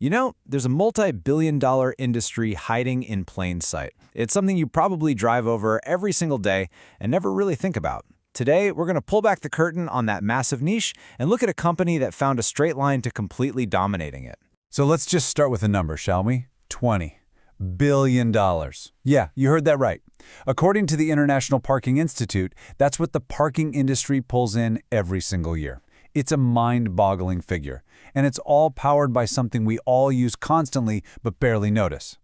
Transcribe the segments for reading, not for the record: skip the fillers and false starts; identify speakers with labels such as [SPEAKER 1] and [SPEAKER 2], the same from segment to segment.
[SPEAKER 1] There's a multi-billion-dollar industry hiding in plain sight. It's something you probably drive over every single day and never really think about. Today, we're going to pull back the curtain on that massive niche and look at a company that found a straight line to completely dominating it.
[SPEAKER 2] So let's just start with a number, shall we? $20 billion. Yeah, you heard that right. According to the International Parking Institute, that's what the parking industry pulls in every single year. It's a mind-boggling figure, and it's all powered by something we all use constantly but barely notice.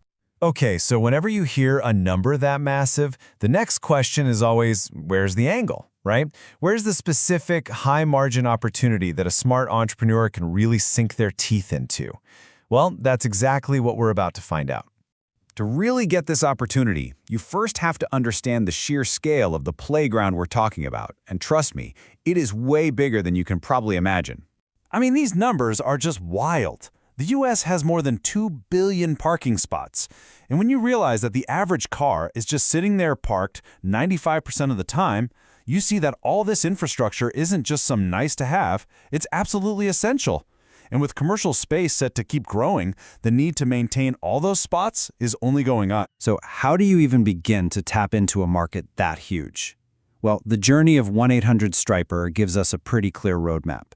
[SPEAKER 1] Okay, so whenever you hear a number that massive, the next question is always, where's the angle, right? Where's the specific high-margin opportunity that a smart entrepreneur can really sink their teeth into? Well, that's exactly what we're about to find out. To really get this opportunity, you first have to understand the sheer scale of the playground we're talking about. And trust me, it is way bigger than you can probably imagine. I mean, these numbers are just wild. The US has more than 2 billion parking spots. And when you realize that the average car is just sitting there parked 95% of the time, you see that all this infrastructure isn't just some nice to have, it's absolutely essential. And with commercial space set to keep growing, the need to maintain all those spots is only going up. So how do you even begin to tap into a market that huge? Well, the journey of 1-800-Striper gives us a pretty clear roadmap.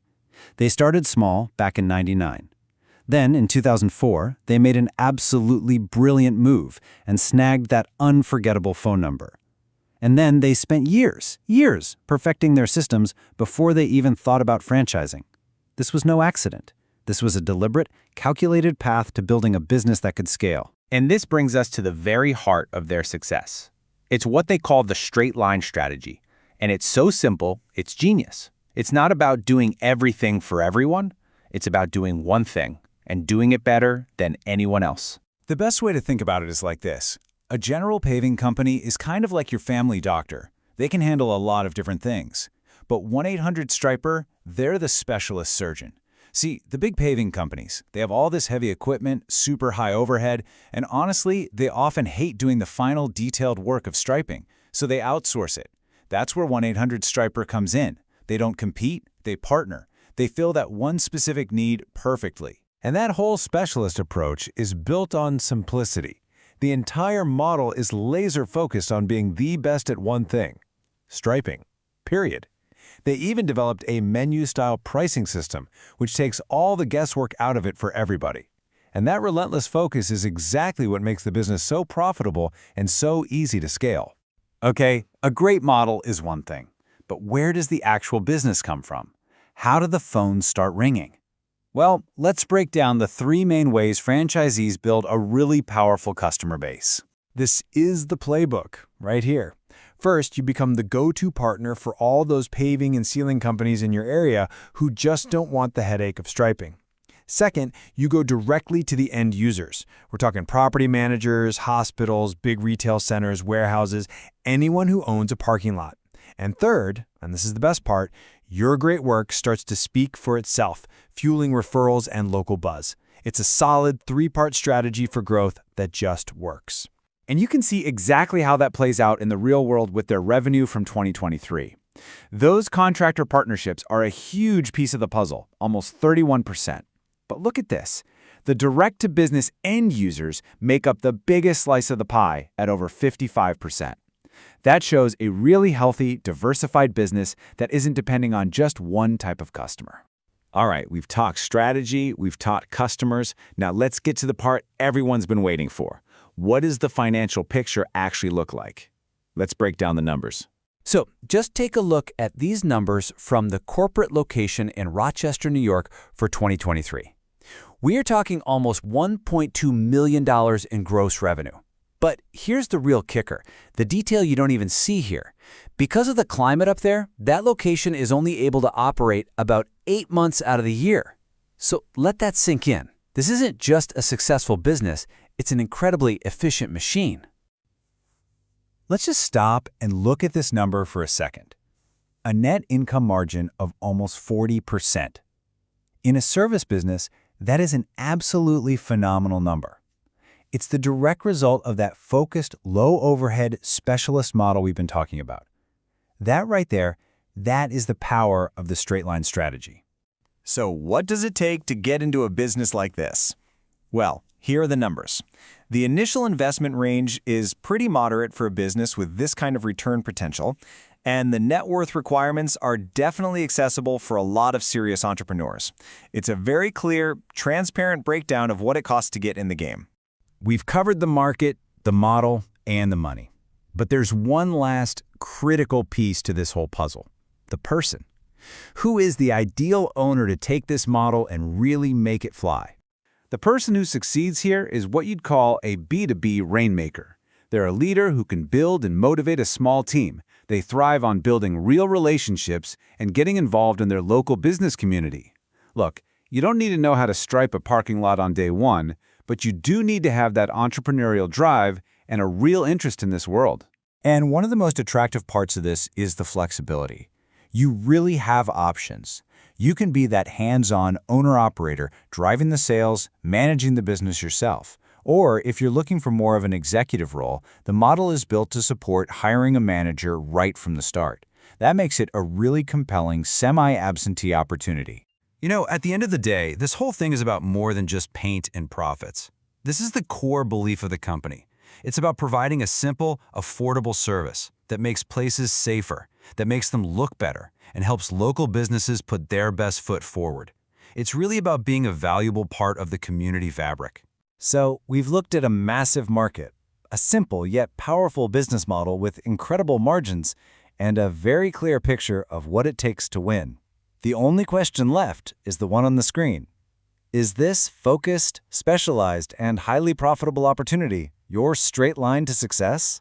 [SPEAKER 1] They started small back in '99. Then, in 2004, they made an absolutely brilliant move and snagged that unforgettable phone number. And then they spent years perfecting their systems before they even thought about franchising. This was no accident. This was a deliberate, calculated path to building a business that could scale.
[SPEAKER 3] And this brings us to the very heart of their success. It's what they call the straight line strategy. And it's so simple, it's genius. It's not about doing everything for everyone. It's about doing one thing and doing it better than anyone else.
[SPEAKER 2] The best way to think about it is like this. A general paving company is kind of like your family doctor. They can handle a lot of different things. But 1-800-Striper, they're the specialist surgeon. See, the big paving companies, they have all this heavy equipment, super high overhead, and honestly, they often hate doing the final detailed work of striping, so they outsource it. That's where 1-800-Striper comes in. They don't compete, they partner. They fill that one specific need perfectly. And that whole specialist approach is built on simplicity. The entire model is laser-focused on being the best at one thing: striping. Period. They even developed a menu-style pricing system, which takes all the guesswork out of it for everybody. And that relentless focus is exactly what makes the business so profitable and so easy to scale. Okay, a great model is one thing, but where does the actual business come from? How do the phones start ringing? Well, let's break down the 3 main ways franchisees build a really powerful customer base. This is the playbook right here. First, you become the go-to partner for all those paving and sealing companies in your area who just don't want the headache of striping. Second, you go directly to the end users. We're talking property managers, hospitals, big retail centers, warehouses, anyone who owns a parking lot. And third, and this is the best part, your great work starts to speak for itself, fueling referrals and local buzz. It's a solid 3-part strategy for growth that just works. And you can see exactly how that plays out in the real world with their revenue from 2023. Those contractor partnerships are a huge piece of the puzzle, almost 31%. But look at this. The direct-to-business end users make up the biggest slice of the pie at over 55%. That shows a really healthy, diversified business that isn't depending on just one type of customer. All right, we've talked strategy, we've taught customers. Now let's get to the part everyone's been waiting for. What does the financial picture actually look like? Let's break down the numbers.
[SPEAKER 4] So just take a look at these numbers from the corporate location in Rochester, New York for 2023. We are talking almost $1.2 million in gross revenue. But here's the real kicker, the detail you don't even see here. Because of the climate up there, that location is only able to operate about 8 months out of the year. So let that sink in. This isn't just a successful business, it's an incredibly efficient machine.
[SPEAKER 2] Let's just stop and look at this number for a second. A net income margin of almost 40%. In a service business, that is an absolutely phenomenal number. It's the direct result of that focused, low-overhead specialist model we've been talking about. That right there, that is the power of the straight line strategy.
[SPEAKER 1] So what does it take to get into a business like this? Well, here are the numbers. The initial investment range is pretty moderate for a business with this kind of return potential, and the net worth requirements are definitely accessible for a lot of serious entrepreneurs. It's a very clear, transparent breakdown of what it costs to get in the game.
[SPEAKER 2] We've covered the market, the model, and the money. But there's one last critical piece to this whole puzzle: the person. Who is the ideal owner to take this model and really make it fly? The person who succeeds here is what you'd call a B2B rainmaker. They're a leader who can build and motivate a small team. They thrive on building real relationships and getting involved in their local business community. Look, you don't need to know how to stripe a parking lot on day one, but you do need to have that entrepreneurial drive and a real interest in this world.
[SPEAKER 4] And one of the most attractive parts of this is the flexibility. You really have options. You can be that hands-on owner-operator, driving the sales, managing the business yourself. Or if you're looking for more of an executive role, the model is built to support hiring a manager right from the start. That makes it a really compelling semi-absentee opportunity.
[SPEAKER 5] You know, at the end of the day, this whole thing is about more than just paint and profits. This is the core belief of the company. It's about providing a simple, affordable service that makes places safer, that makes them look better, and helps local businesses put their best foot forward. It's really about being a valuable part of the community fabric.
[SPEAKER 4] So, we've looked at a massive market, a simple yet powerful business model with incredible margins, and a very clear picture of what it takes to win. The only question left is the one on the screen. Is this focused, specialized, and highly profitable opportunity your straight line to success?